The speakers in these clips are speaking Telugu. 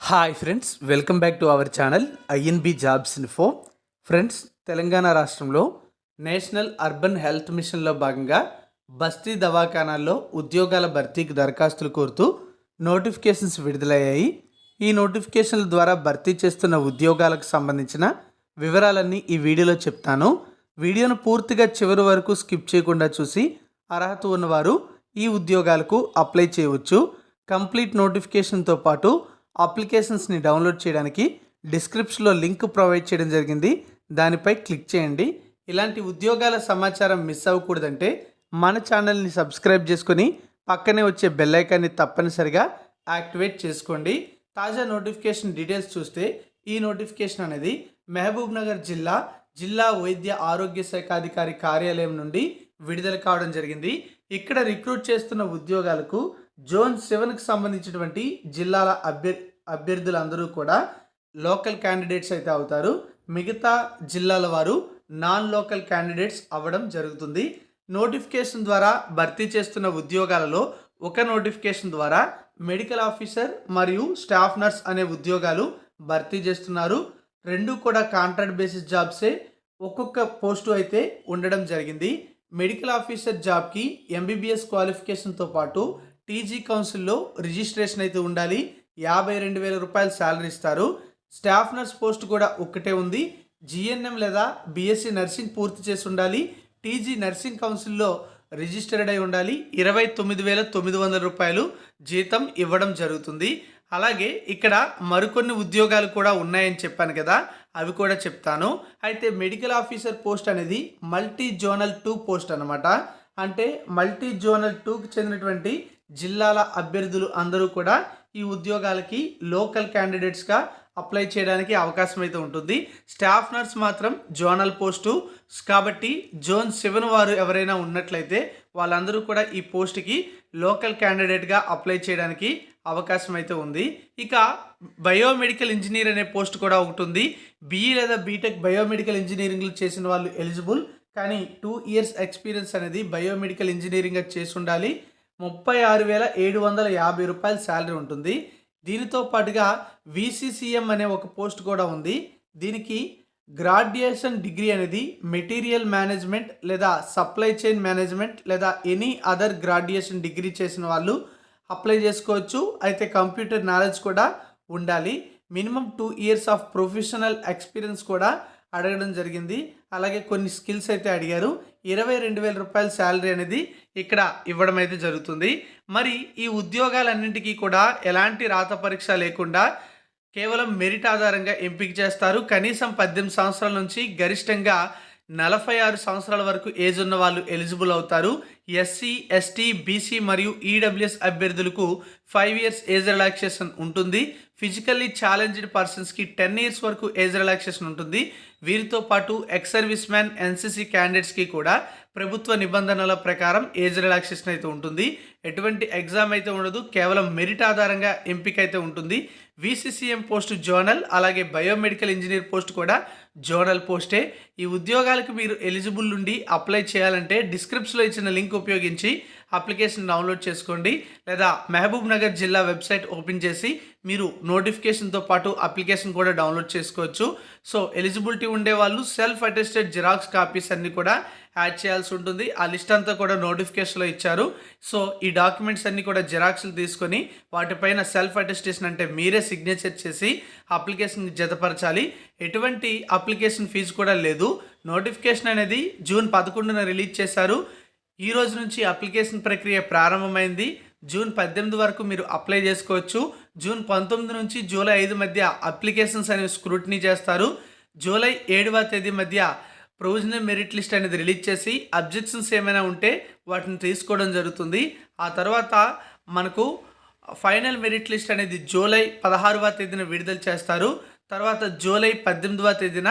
Hi friends, welcome back to our channel INB jobs info. Friends, Telangana రాష్ట్రంలో నేషనల్ అర్బన్ హెల్త్ మిషన్లో భాగంగా బస్తీ దవాఖానాల్లో ఉద్యోగాల భర్తీకి దరఖాస్తులు కోరుతూ నోటిఫికేషన్స్ విడుదలయ్యాయి. ఈ నోటిఫికేషన్ల ద్వారా భర్తీ చేస్తున్న ఉద్యోగాలకు సంబంధించిన వివరాలన్నీ ఈ వీడియోలో చెప్తాను. వీడియోను పూర్తిగా చివరి వరకు స్కిప్ చేయకుండా చూసి అర్హత ఉన్నవారు ఈ ఉద్యోగాలకు అప్లై చేయవచ్చు. కంప్లీట్ నోటిఫికేషన్తో పాటు అప్లికేషన్స్ని డౌన్లోడ్ చేయడానికి డిస్క్రిప్షన్లో లింక్ ప్రొవైడ్ చేయడం జరిగింది. దానిపై క్లిక్ చేయండి. ఇలాంటి ఉద్యోగాల సమాచారం మిస్ అవ్వకూడదంటే మన ఛానల్ని సబ్స్క్రైబ్ చేసుకొని పక్కనే వచ్చే బెల్ ఐకాన్ని తప్పనిసరిగా యాక్టివేట్ చేసుకోండి. తాజా నోటిఫికేషన్ డీటెయిల్స్ చూస్తే ఈ నోటిఫికేషన్ అనేది మహబూబ్ నగర్ జిల్లా వైద్య ఆరోగ్య శాఖ అధికారి కార్యాలయం నుండి విడుదల కావడం జరిగింది. ఇక్కడ రిక్రూట్ చేస్తున్న ఉద్యోగాలకు జోన్ 7కి సంబంధించినటువంటి జిల్లాల అభ్యర్థులందరూ కూడా లోకల్ క్యాండిడేట్స్ అయితే అవుతారు. మిగతా జిల్లాల వారు నాన్ లోకల్ క్యాండిడేట్స్ అవ్వడం జరుగుతుంది. నోటిఫికేషన్ ద్వారా భర్తీ చేస్తున్న ఉద్యోగాలలో ఒక నోటిఫికేషన్ ద్వారా మెడికల్ ఆఫీసర్ మరియు స్టాఫ్ నర్స్ అనే ఉద్యోగాలు భర్తీ చేస్తున్నారు. రెండు కూడా కాంట్రాక్ట్ బేసిస్ జాబ్సే. ఒక్కొక్క పోస్టు అయితే ఉండడం జరిగింది. మెడికల్ ఆఫీసర్ జాబ్కి ఎంబీబీఎస్ క్వాలిఫికేషన్తో పాటు టీజీ కౌన్సిల్లో రిజిస్ట్రేషన్ అయితే ఉండాలి. 52,000 రూపాయలు శాలరీ ఇస్తారు. స్టాఫ్ నర్స్ పోస్ట్ కూడా ఒక్కటే ఉంది. జిఎన్ఎం లేదా బీఎస్సీ నర్సింగ్ పూర్తి చేసి ఉండాలి. టీజీ నర్సింగ్ కౌన్సిల్లో రిజిస్టర్డ్ అయి ఉండాలి. 29,900 రూపాయలు జీతం ఇవ్వడం జరుగుతుంది. అలాగే ఇక్కడ మరికొన్ని ఉద్యోగాలు కూడా ఉన్నాయని చెప్పాను కదా, అవి కూడా చెప్తాను. అయితే మెడికల్ ఆఫీసర్ పోస్ట్ అనేది మల్టీ జోనల్ 2 పోస్ట్ అనమాట. అంటే మల్టీ జోనల్ 2కి చెందినటువంటి జిల్లాల అభ్యర్థులు అందరూ కూడా ఈ ఉద్యోగాలకి లోకల్ క్యాండిడేట్స్గా అప్లై చేయడానికి అవకాశం అయితే ఉంటుంది. స్టాఫ్ నర్స్ మాత్రం జోనల్ పోస్టు కాబట్టి జోన్ 7 వారు ఎవరైనా ఉన్నట్లయితే వాళ్ళందరూ కూడా ఈ పోస్ట్కి లోకల్ క్యాండిడేట్గా అప్లై చేయడానికి అవకాశం అయితే ఉంది. ఇక బయోమెడికల్ ఇంజనీర్ అనే పోస్ట్ కూడా ఒకటి ఉంది. బీఈ లేదా బీటెక్ బయోమెడికల్ ఇంజనీరింగ్లు చేసిన వాళ్ళు ఎలిజిబుల్. కానీ 2 ఇయర్స్ ఎక్స్పీరియన్స్ అనేది బయోమెడికల్ ఇంజనీరింగ్గా చేసి ఉండాలి. 36,750 రూపాయలు శాలరీ ఉంటుంది. దీనితో పాటుగా విసిసిఎం అనే ఒక పోస్ట్ కూడా ఉంది. దీనికి గ్రాడ్యుయేషన్ డిగ్రీ అనేది మెటీరియల్ మేనేజ్మెంట్ లేదా సప్లై చైన్ మేనేజ్మెంట్ లేదా ఎనీ అదర్ గ్రాడ్యుయేషన్ డిగ్రీ చేసిన వాళ్ళు అప్లై చేసుకోవచ్చు. అయితే కంప్యూటర్ నాలెడ్జ్ కూడా ఉండాలి. Minimum 2 years of professional experience కూడా అడగడం జరిగింది. అలాగే కొన్ని స్కిల్స్ అయితే అడిగారు. 22,000 రూపాయల శాలరీ అనేది ఇక్కడ ఇవ్వడం అయితే జరుగుతుంది. మరి ఈ ఉద్యోగాలన్నింటికీ కూడా ఎలాంటి రాత పరీక్ష లేకుండా కేవలం మెరిట్ ఆధారంగా ఎంపిక చేస్తారు. కనీసం 18 సంవత్సరాల నుంచి గరిష్టంగా 46 సంవత్సరాల వరకు ఏజ్ ఉన్న వాళ్ళు ఎలిజిబుల్ అవుతారు. ఎస్సీ, ఎస్టీ, బీసీ మరియు ఈడబ్ల్యూఎస్ అభ్యర్థులకు 5 ఇయర్స్ ఏజ్ రిలాక్సేషన్ ఉంటుంది. ఫిజికల్లీ ఛాలెంజ్డ్ పర్సన్స్కి 10 ఇయర్స్ వరకు ఏజ్ రిలాక్సేషన్ ఉంటుంది. వీరితో పాటు ఎక్స్ సర్వీస్ మ్యాన్, ఎన్సీసీ క్యాండిడేట్స్కి కూడా ప్రభుత్వ నిబంధనల ప్రకారం ఏజ్ రిలాక్సేషన్ అయితే ఉంటుంది. ఎటువంటి ఎగ్జామ్ అయితే ఉండదు, కేవలం మెరిట్ ఆధారంగా ఎంపిక అయితే ఉంటుంది. విసిసిఎం పోస్ట్ జోనల్, అలాగే బయోమెడికల్ ఇంజనీర్ పోస్ట్ కూడా జోనల్ పోస్టే. ఈ ఉద్యోగాలకు మీరు ఎలిజిబుల్ నుండి అప్లై చేయాలంటే డిస్క్రిప్షన్లో ఇచ్చిన లింక్ ఉపయోగించి అప్లికేషన్ డౌన్లోడ్ చేసుకోండి. లేదా మహబూబ్ నగర్ జిల్లా వెబ్సైట్ ఓపెన్ చేసి మీరు నోటిఫికేషన్తో పాటు అప్లికేషన్ కూడా డౌన్లోడ్ చేసుకోవచ్చు. సో ఎలిజిబిలిటీ ఉండే వాళ్ళు సెల్ఫ్ అటెస్టెడ్ జిరాక్స్ కాపీస్ అన్ని కూడా యాడ్ చేయాల్సి ఉంటుంది. ఆ లిస్ట్ అంతా కూడా నోటిఫికేషన్లో ఇచ్చారు. సో ఈ డాక్యుమెంట్స్ అన్ని కూడా జిరాక్స్లు తీసుకొని వాటిపైన సెల్ఫ్ అటెస్టేషన్ అంటే మీరే సిగ్నేచర్ చేసి అప్లికేషన్ జతపరచాలి. ఎటువంటి అప్లికేషన్ ఫీజు కూడా లేదు. నోటిఫికేషన్ అనేది జూన్ 11న రిలీజ్ చేశారు. ఈ రోజు నుంచి అప్లికేషన్ ప్రక్రియ ప్రారంభమైంది. జూన్ 18 వరకు మీరు అప్లై చేసుకోవచ్చు. జూన్ 19 నుంచి జూలై 5 మధ్య అప్లికేషన్స్ అనేవి స్క్రూటినీ చేస్తారు. జూలై 7వ తేదీ మధ్య ప్రొవిజనల్ మెరిట్ లిస్ట్ అనేది రిలీజ్ చేసి అబ్జెక్షన్స్ ఏమైనా ఉంటే వాటిని తీసుకోవడం జరుగుతుంది. ఆ తర్వాత మనకు ఫైనల్ మెరిట్ లిస్ట్ అనేది జూలై 16వ తేదీన విడుదల చేస్తారు. తర్వాత జూలై 18వ తేదీన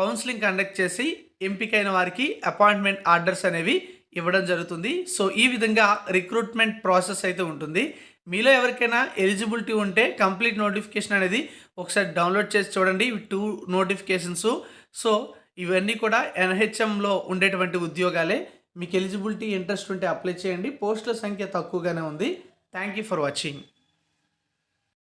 కౌన్సిలింగ్ కండక్ట్ చేసి ఎంపికైన వారికి అపాయింట్మెంట్ ఆర్డర్స్ అనేవి ఇవ్వడం జరుగుతుంది. సో ఈ విధంగా రిక్రూట్మెంట్ ప్రాసెస్ అయితే ఉంటుంది. మీలో ఎవరికైనా ఎలిజిబిలిటీ ఉంటే కంప్లీట్ నోటిఫికేషన్ అనేది ఒకసారి డౌన్లోడ్ చేసి చూడండి. 2 నోటిఫికేషన్స్. సో ఇవన్నీ కూడా ఎన్హెచ్ఎంలో ఉండేటువంటి ఉద్యోగాలే. మీకు ఎలిజిబిలిటీ ఇంట్రెస్ట్ ఉంటే అప్లై చేయండి. పోస్టుల సంఖ్య తక్కువగానే ఉంది. Thank you for watching.